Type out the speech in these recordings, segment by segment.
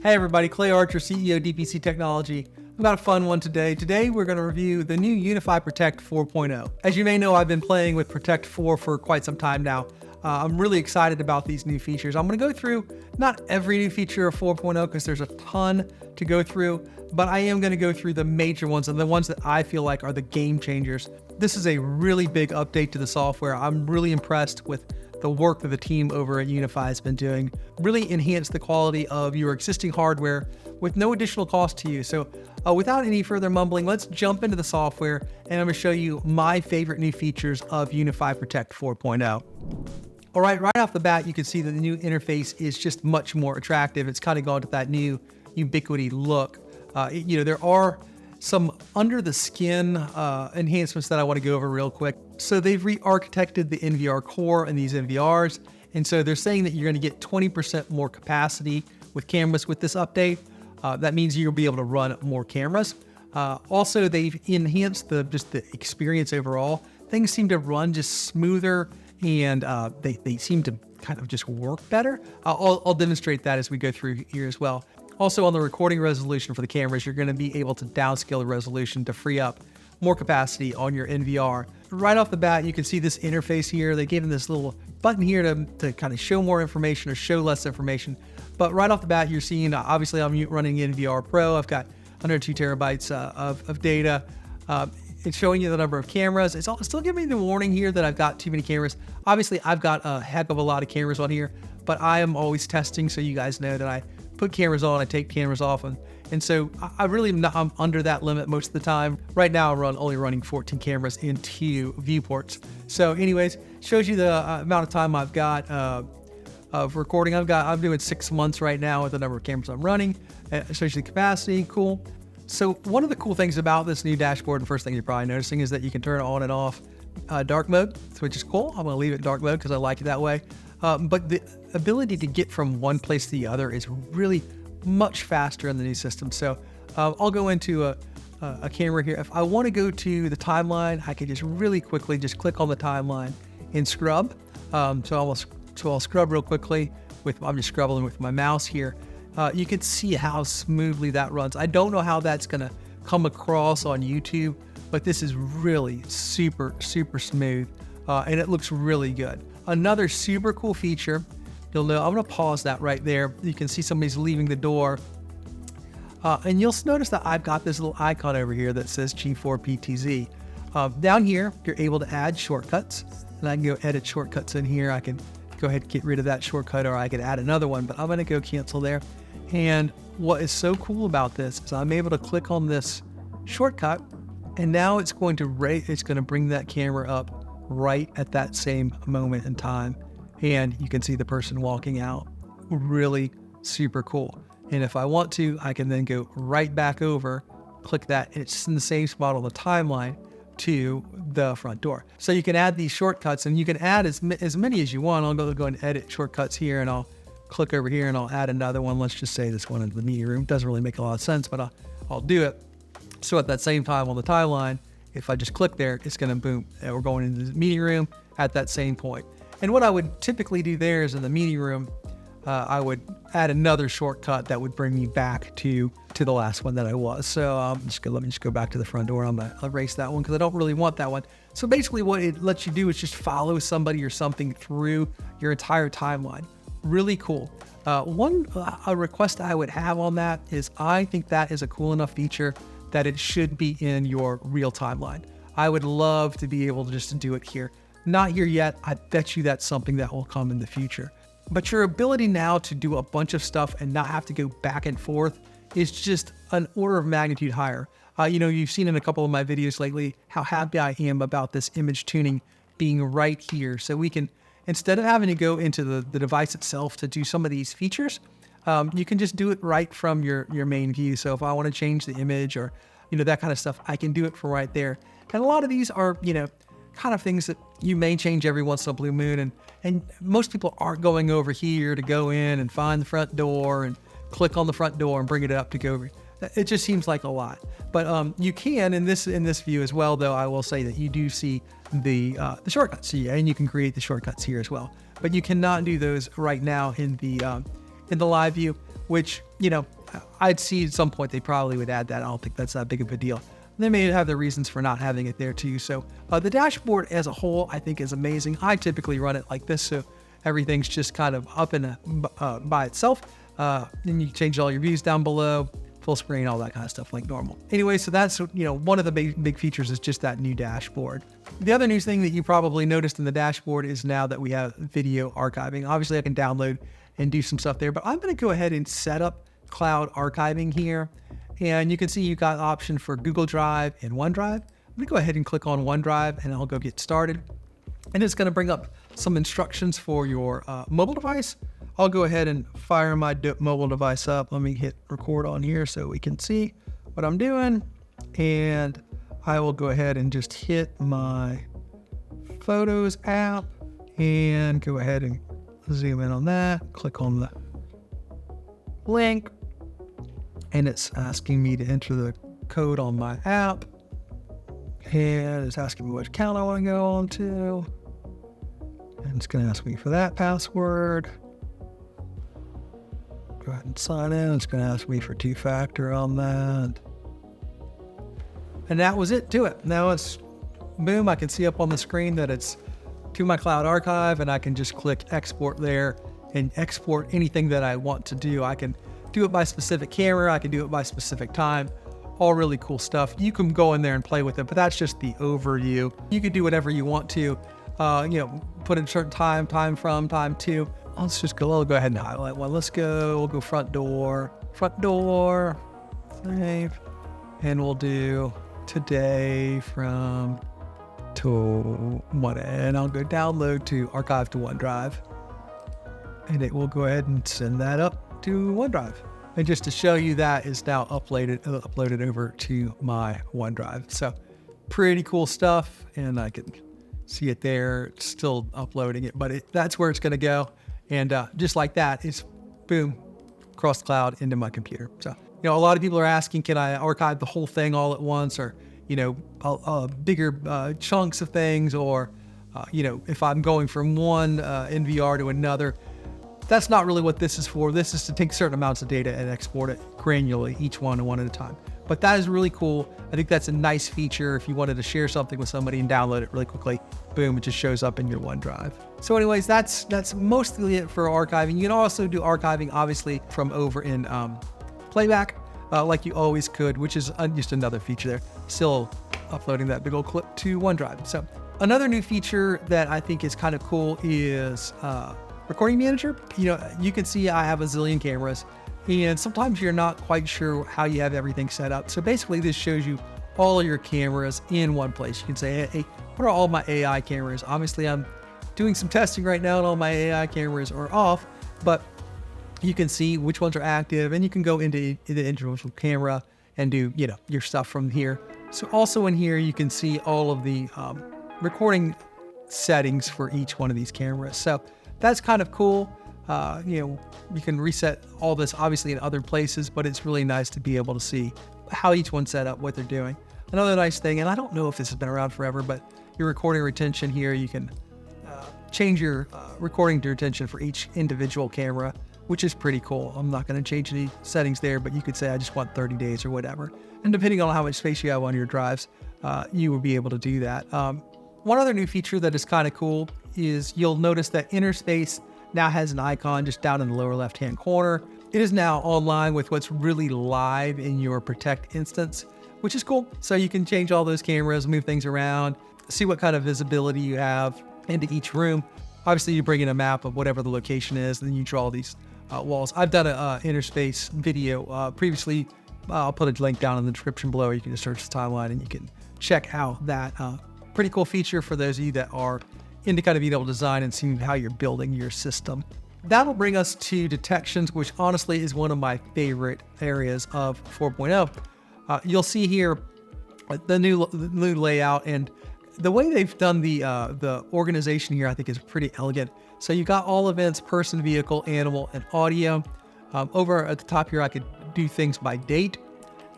Hey everybody, Clay Archer, CEO DPC Technology. I've got a fun one today. Today we're going to review the new Unifi Protect 4.0. As you may know, I've been playing with Protect 4 for quite some time now. I'm really excited about these new features. I'm going to go through not every new feature of 4.0 because there's a ton to go through, but I am going to go through the major ones and the ones that I feel like are the game changers. This is a really big update to the software. I'm really impressed with the work that the team over at Unifi has been doing. Really enhance the quality of your existing hardware with no additional cost to you. So without any further mumbling, let's jump into the software and I'm going to show you my favorite new features of Unifi Protect 4.0. All right off the bat, you can see that the new interface is just much more attractive. It's kind of gone to that new ubiquity look. There are some under the skin enhancements that I want to go over real quick. So they've re-architected the NVR core and these NVRs. And so they're saying that you're going to get 20% more capacity with cameras with this update. That means you'll be able to run more cameras. Also, they've enhanced the experience overall. Things seem to run just smoother and they seem to kind of just work better. I'll demonstrate that as we go through here as well. Also on the recording resolution for the cameras, you're going to be able to downscale the resolution to free up more capacity on your NVR. Right off the bat, you can see this interface here. They gave them this little button here to kind of show more information or show less information. But right off the bat, you're seeing, obviously I'm running NVR Pro. I've got 102 terabytes of data. It's showing you the number of cameras. It's still giving me the warning here that I've got too many cameras. Obviously, I've got a heck of a lot of cameras on here, but I am always testing, so you guys know that I put cameras on, I take cameras off, and so I'm under that limit most of the time. Right now, I'm only running 14 cameras into viewports. So anyways, shows you the amount of time I've got of recording. I'm doing 6 months right now with the number of cameras I'm running. Shows you the capacity, cool. So one of the cool things about this new dashboard, and first thing you're probably noticing, is that you can turn it on and off dark mode, which is cool. I'm gonna leave it dark mode because I like it that way. But the ability to get from one place to the other is really much faster in the new system. So I'll go into a camera here. If I want to go to the timeline, I can just really quickly just click on the timeline and scrub. So I'll scrub real quickly I'm just scrubbing with my mouse here. You can see how smoothly that runs. I don't know how that's going to come across on YouTube, but this is really super, super smooth. And it looks really good. Another super cool feature, you'll know, I'm going to pause that right there. You can see somebody's leaving the door. And you'll notice that I've got this little icon over here that says G4PTZ. Down here, you're able to add shortcuts. And I can go edit shortcuts in here. I can go ahead and get rid of that shortcut, or I could add another one, but I'm going to go cancel there. And what is so cool about this is I'm able to click on this shortcut, and now it's going to bring that camera up right at that same moment in time. And you can see the person walking out. Really super cool. And if I want to, I can then go right back over, click that, and it's in the same spot on the timeline to the front door. So you can add these shortcuts, and you can add as many as you want. I'll go and edit shortcuts here, and I'll click over here and I'll add another one. Let's just say this one into the media room. Doesn't really make a lot of sense, but I'll do it. So at that same time on the timeline, if I just click there, it's going to boom. We're going into the meeting room at that same point. And what I would typically do there is in the meeting room, I would add another shortcut that would bring me back to the last one that I was. So let me just go back to the front door. I'm going to erase that one because I don't really want that one. So basically what it lets you do is just follow somebody or something through your entire timeline. Really cool. A request I would have on that is I think that is a cool enough feature that it should be in your real timeline. I would love to be able to just do it here. Not here yet. I bet you that's something that will come in the future. But your ability now to do a bunch of stuff and not have to go back and forth is just an order of magnitude higher. You've seen in a couple of my videos lately how happy I am about this image tuning being right here. So we can, instead of having to go into the device itself to do some of these features, you can just do it right from your main view. So if I want to change the image or, that kind of stuff, I can do it from right there. And a lot of these are, kind of things that you may change every once in a blue moon. And most people aren't going over here to go in and find the front door and click on the front door and bring it up to go over. It just seems like a lot. But you can in this view as well, though I will say that you do see the shortcuts, and you can create the shortcuts here as well. But you cannot do those right now in the live view. which, I'd see at some point they probably would add that. I don't think that's that big of a deal. They may have their reasons for not having it there too. So the dashboard as a whole, I think, is amazing. I typically run it like this, so everything's just kind of up in by itself. Then you change all your views down below, full screen, all that kind of stuff like normal. Anyway, so that's, one of the big features is just that new dashboard. The other new thing that you probably noticed in the dashboard is now that we have video archiving. Obviously, I can download and do some stuff there, but I'm going to go ahead and set up cloud archiving here. And you can see you've got option for Google Drive and OneDrive. I'm going to go ahead and click on OneDrive and I'll go get started. And it's going to bring up some instructions for your mobile device. I'll go ahead and fire my mobile device up. Let me hit record on here so we can see what I'm doing. And I will go ahead and just hit my Photos app and go ahead and zoom in on that. Click on the link. And it's asking me to enter the code on my app. And it's asking me which account I want to go on to. And it's going to ask me for that password. Go ahead and sign in. It's going to ask me for 2-factor on that. And that was it to it. Now it's boom. I can see up on the screen that it's to my cloud archive, and I can just click export there and export anything that I want to do. I can do it by specific camera. I can do it by specific time. All really cool stuff. You can go in there and play with it, but that's just the overview. You can do whatever you want to, put in a certain time from, time to. Let's just go, I'll go ahead and highlight one. We'll go front door, save. And we'll do today from to one, and I'll go download to archive to OneDrive. And it will go ahead and send that up to OneDrive. And just to show you, that is now uploaded over to my OneDrive. So pretty cool stuff. And I can see it there. It's still uploading it, but that's where it's going to go. And just like that, it's boom, across the cloud into my computer. So, a lot of people are asking, can I archive the whole thing all at once, or, bigger chunks of things, or, if I'm going from one NVR to another. That's not really what this is for. This is to take certain amounts of data and export it granularly, each one at a time. But that is really cool. I think that's a nice feature if you wanted to share something with somebody and download it really quickly. Boom, it just shows up in your OneDrive. So anyways, that's mostly it for archiving. You can also do archiving, obviously, from over in Playback, like you always could, which is just another feature there. Still uploading that big old clip to OneDrive. So another new feature that I think is kind of cool is Recording Manager. You can see I have a zillion cameras, and sometimes you're not quite sure how you have everything set up. So basically this shows you all of your cameras in one place. You can say, hey, what are all my AI cameras? Obviously I'm doing some testing right now and all my AI cameras are off, but you can see which ones are active, and you can go into the individual camera and do, your stuff from here. So also in here, you can see all of the recording settings for each one of these cameras. So that's kind of cool. You can reset all this obviously in other places, but it's really nice to be able to see how each one's set up, what they're doing. Another nice thing, and I don't know if this has been around forever, but your recording retention here, you can change your recording retention for each individual camera, which is pretty cool. I'm not going to change any settings there, but you could say I just want 30 days or whatever. And depending on how much space you have on your drives, you will be able to do that. One other new feature that is kind of cool is you'll notice that Innerspace now has an icon just down in the lower left-hand corner. It is now online with what's really live in your Protect instance, which is cool. So you can change all those cameras, move things around, see what kind of visibility you have into each room. Obviously, you bring in a map of whatever the location is, and then you draw these walls. I've done a Innerspace video previously. I'll put a link down in the description below. You can just search the timeline and you can check out that pretty cool feature for those of you that are into kind of being able to design and seeing how you're building your system. That'll bring us to detections, which honestly is one of my favorite areas of 4.0. You'll see here the new layout, and the way they've done the organization here, I think is pretty elegant. So you got all events, person, vehicle, animal, and audio. Over at the top here, I could do things by date,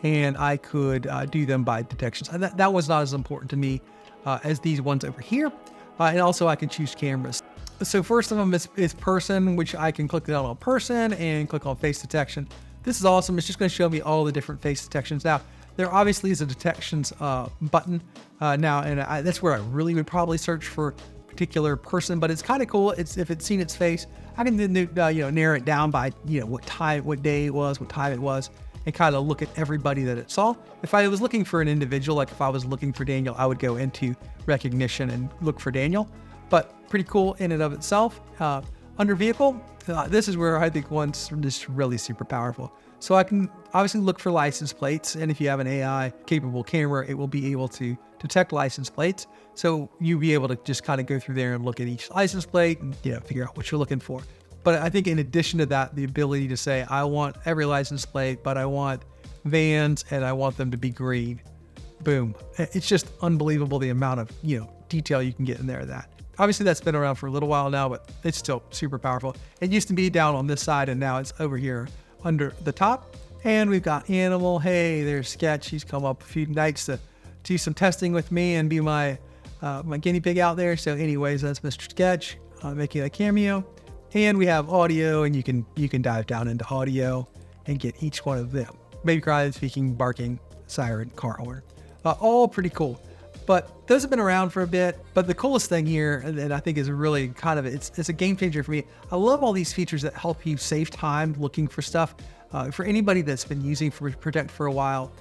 and I could do them by detections. And that was not as important to me as these ones over here. And also I can choose cameras. So first of them is person, which I can click down on person and click on face detection. This is awesome. It's just going to show me all the different face detections. Now, there obviously is a detections button now, and that's where I really would probably search for a particular person, but it's kind of cool. If it's seen its face, I can then narrow it down by what time, what day it was, what time it was, and kind of look at everybody that it saw. If I was looking for an individual, like if I was looking for Daniel, I would go into recognition and look for Daniel. But pretty cool in and of itself. Under vehicle, this is where I think one's just really super powerful. So I can obviously look for license plates, and if you have an AI capable camera, it will be able to detect license plates. So you'll be able to just kind of go through there and look at each license plate and figure out what you're looking for. But I think in addition to that, the ability to say, I want every license plate, but I want vans and I want them to be green. Boom. It's just unbelievable the amount of detail you can get in there of that. Obviously, that's been around for a little while now, but it's still super powerful. It used to be down on this side, and now it's over here under the top. And we've got animal. Hey, there's Sketch. He's come up a few nights to do some testing with me and be my guinea pig out there. So anyways, that's Mr. Sketch making a cameo. And we have audio, and you can dive down into audio and get each one of them. Baby cry, speaking, barking, siren, car horn. All pretty cool. But those have been around for a bit. But the coolest thing here, and I think is really kind of, it's a game changer for me. I love all these features that help you save time looking for stuff. For anybody that's been using Protect for a while,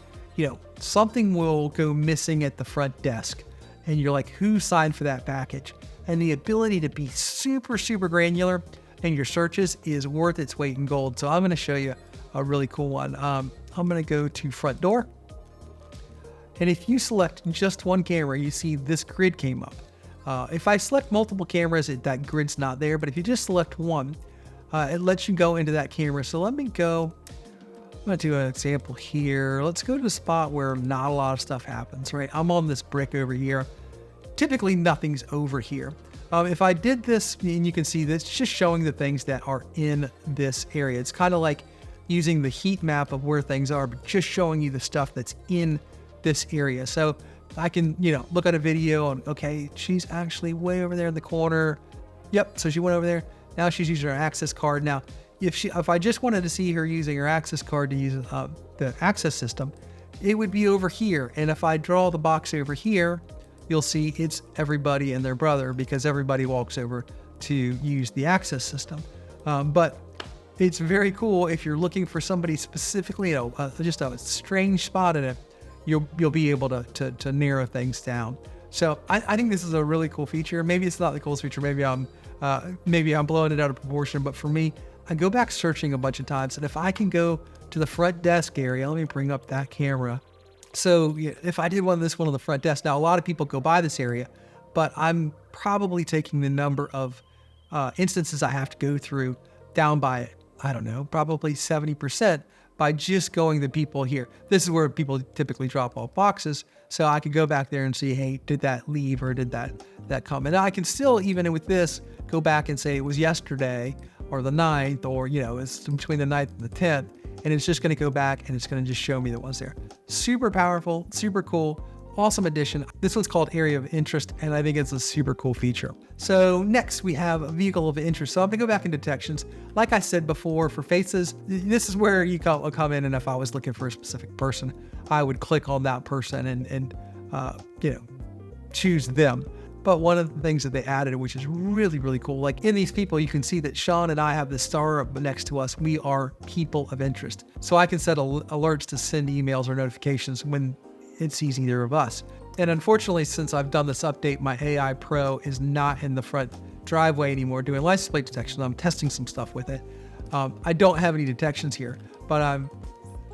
something will go missing at the front desk. And you're like, who signed for that package? And the ability to be super, super granular in your searches is worth its weight in gold. So I'm going to show you a really cool one. I'm going to go to front door. And if you select just one camera, you see this grid came up. If I select multiple cameras, that grid's not there. But if you just select one, it lets you go into that camera. So let me go. I'm going to do an example here. Let's go to a spot where not a lot of stuff happens, right? I'm on this brick over here. Typically, nothing's over here. If I did this, and you can see this, just showing the things that are in this area. It's kind of like using the heat map of where things are, but just showing you the stuff that's in this area. So I can, look at a video and, okay, she's actually way over there in the corner. Yep. So she went over there. Now she's using her access card. Now, if I just wanted to see her using her access card to use the access system, it would be over here. And if I draw the box over here, you'll see it's everybody and their brother, because everybody walks over to use the access system. But it's very cool if you're looking for somebody specifically, just a strange spot in it. You'll be able to narrow things down. So I think this is a really cool feature. Maybe it's not the coolest feature. Maybe I'm blowing it out of proportion. But for me, I go back searching a bunch of times, and if I can go to the front desk area, let me bring up that camera. So if I did one on the front desk, now a lot of people go by this area, but I'm probably taking the number of instances I have to go through down by, I don't know, probably 70%. By just going to people here. This is where people typically drop off boxes. So I could go back there and see, hey, did that leave or did that come? And I can still, even with this, go back and say it was yesterday or the 9th, or, it's between the 9th and the 10th. And it's just going to go back and it's going to just show me the ones there. Super powerful, super cool, awesome addition. This one's called Area of Interest, and I think it's a super cool feature. So next we have a Vehicle of Interest. So I'm going to go back in detections. Like I said before, for faces, this is where you come in, and if I was looking for a specific person, I would click on that person and choose them. But one of the things that they added, which is really, really cool, like in these people, you can see that Sean and I have the star up next to us. We are people of interest. So I can set alerts to send emails or notifications when it sees either of us. And unfortunately, since I've done this update, my AI Pro is not in the front driveway anymore doing license plate detection. I'm testing some stuff with it. I don't have any detections here, but I'm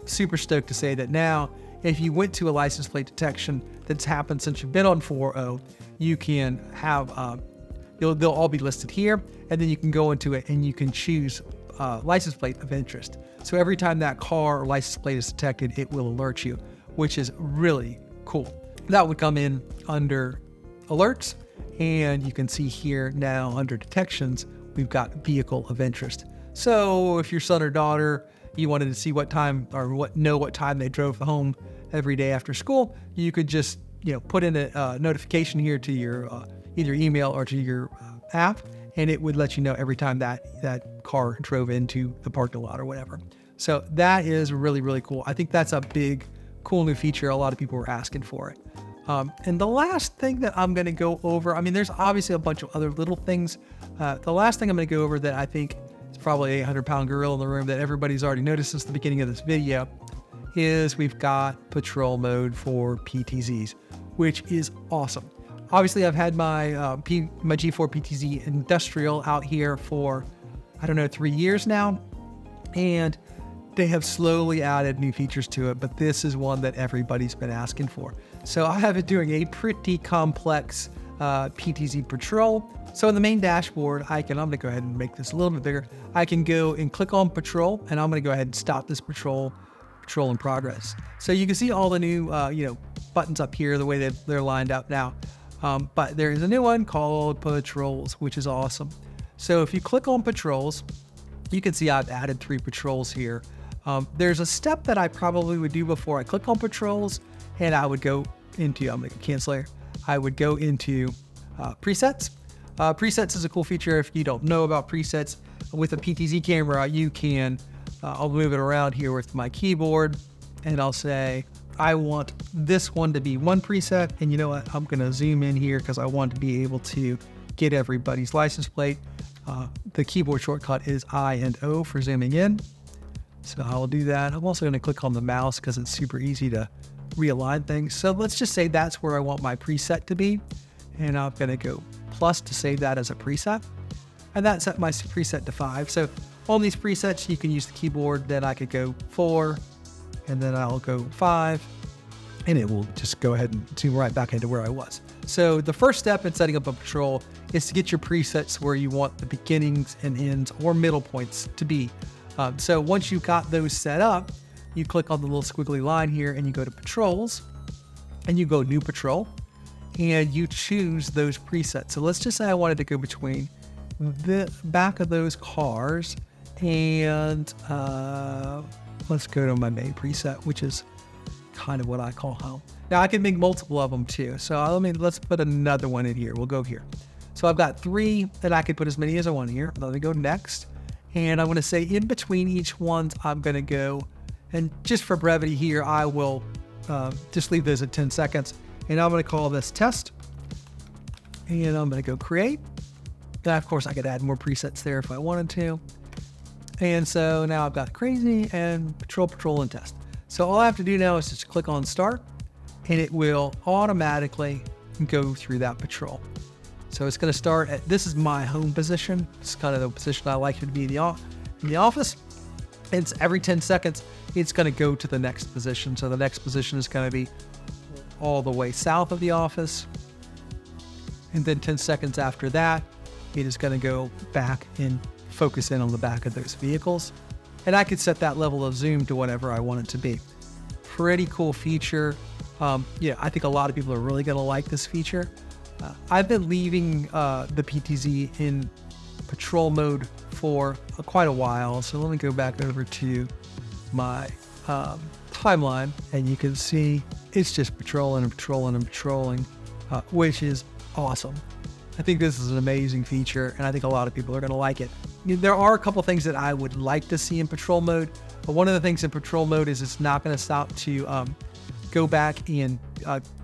super stoked to say that now, if you went to a license plate detection that's happened since you've been on 4.0, you can have, they'll all be listed here, and then you can go into it and you can choose license plate of interest. So every time that car or license plate is detected, it will alert you, which is really cool. That would come in under alerts, and you can see here now under detections, we've got vehicle of interest. So if your son or daughter, you wanted to see what time or know what time they drove home every day after school, you could just put in a notification here to your either email or to your app, and it would let you know every time that car drove into the parking lot or whatever. So that is really, really cool. I think that's a big, cool new feature. A lot of people were asking for it. And the last thing that I'm going to go over, I mean, there's obviously a bunch of other little things. The last thing I'm going to go over that I think is probably a 800-pound gorilla in the room that everybody's already noticed since the beginning of this video is we've got patrol mode for PTZs, which is awesome. Obviously, I've had my G4 PTZ Industrial out here for, 3 years now, and they have slowly added new features to it, but this is one that everybody's been asking for. So I have it doing a pretty complex PTZ patrol. So in the main dashboard, I'm gonna go ahead and make this a little bit bigger. I can go and click on patrol, and I'm gonna go ahead and stop this patrol in progress. So you can see all the new, buttons up here, the way they're lined up now. But there is a new one called patrols, which is awesome. So if you click on patrols, you can see I've added 3 patrols here. There's a step that I probably would do before I click on patrols, and I would go into, I'm going to cancel here. I would go into presets. Presets is a cool feature. If you don't know about presets, with a PTZ camera, you can, I'll move it around here with my keyboard, and I'll say, I want this one to be one preset. And you know what? I'm going to zoom in here because I want to be able to get everybody's license plate. The keyboard shortcut is I and O for zooming in. So I'll do that. I'm also going to click on the mouse because it's super easy to realign things. So let's just say that's where I want my preset to be. And I'm going to go plus to save that as a preset. And that set my preset to 5. So on these presets, you can use the keyboard. Then I could go 4, and then I'll go 5, and it will just go ahead and zoom right back into where I was. So the first step in setting up a patrol is to get your presets where you want the beginnings and ends or middle points to be. So once you've got those set up, you click on the little squiggly line here and you go to patrols and you go new patrol and you choose those presets. So let's just say I wanted to go between the back of those cars and let's go to my main preset, which is kind of what I call home. Now I can make multiple of them too. So let's put another one in here. We'll go here. So I've got 3 that I could put as many as I want here. Let me go next. And I'm going to say in between each one, I'm going to go, and just for brevity here, I will just leave those at 10 seconds. And I'm going to call this test. And I'm going to go create. Now, of course, I could add more presets there if I wanted to. And so now I've got crazy and patrol, and test. So all I have to do now is just click on start, and it will automatically go through that patrol. So it's going to start at, this is my home position. It's kind of the position I like to be in the office. It's every 10 seconds, it's going to go to the next position. So the next position is going to be all the way south of the office. And then 10 seconds after that, it is going to go back and focus in on the back of those vehicles. And I could set that level of zoom to whatever I want it to be. Pretty cool feature. I think a lot of people are really going to like this feature. I've been leaving the PTZ in patrol mode for quite a while. So let me go back over to my timeline, and you can see it's just patrolling, which is awesome. I think this is an amazing feature, and I think a lot of people are going to like it. There are a couple things that I would like to see in patrol mode, but one of the things in patrol mode is it's not going to stop to go back and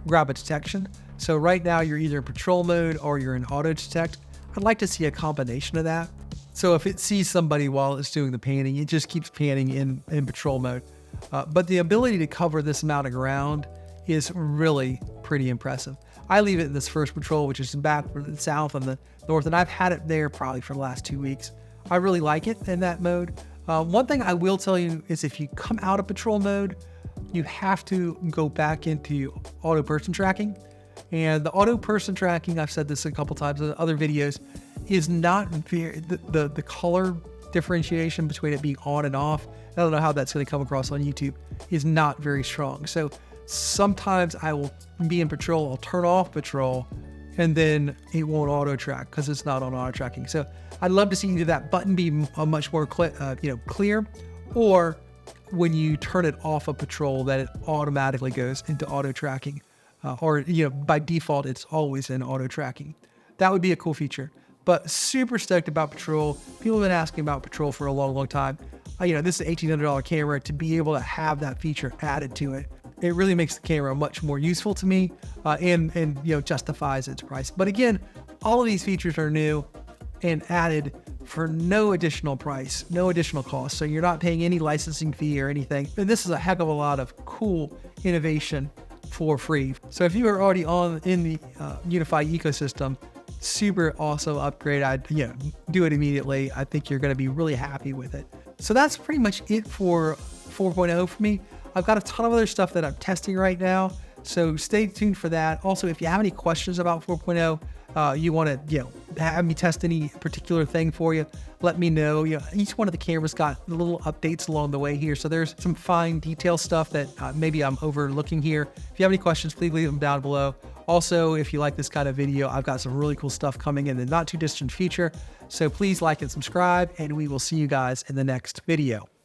grab a detection. So right now you're either in patrol mode or you're in auto detect. I'd like to see a combination of that. So if it sees somebody while it's doing the panning, it just keeps panning in patrol mode. But the ability to cover this amount of ground is really pretty impressive. I leave it in this first patrol, which is back south and the north, and I've had it there probably for the last 2 weeks. I really like it in that mode. One thing I will tell you is if you come out of patrol mode, you have to go back into auto person tracking. And the auto person tracking, I've said this a couple times in other videos, is not very, the color differentiation between it being on and off, I don't know how that's going to come across on YouTube, is not very strong. So sometimes I will be in patrol, I'll turn off patrol, and then it won't auto track because it's not on auto tracking. So I'd love to see either that button be much more clear, or when you turn it off of patrol, that it automatically goes into auto tracking. Or by default, it's always in auto tracking. That would be a cool feature. But super stoked about Patrol. People have been asking about Patrol for a long time. This is an $1,800 camera. To be able to have that feature added to it, it really makes the camera much more useful to me, and justifies its price. But again, all of these features are new and added for no additional price, no additional cost. So you're not paying any licensing fee or anything. And this is a heck of a lot of cool innovation for free. So if you are already in the Unifi ecosystem, super awesome upgrade. I'd do it immediately. I think you're going to be really happy with it. So that's pretty much it for 4.0 for me. I've got a ton of other stuff that I'm testing right now, so stay tuned for that. Also, if you have any questions about 4.0, you want to have me test any particular thing for you, let me know. Each one of the cameras got little updates along the way here, so there's some fine detail stuff that maybe I'm overlooking here. If you have any questions, please leave them down below. Also, if you like this kind of video, I've got some really cool stuff coming in the not too distant future, so please like and subscribe, and we will see you guys in the next video.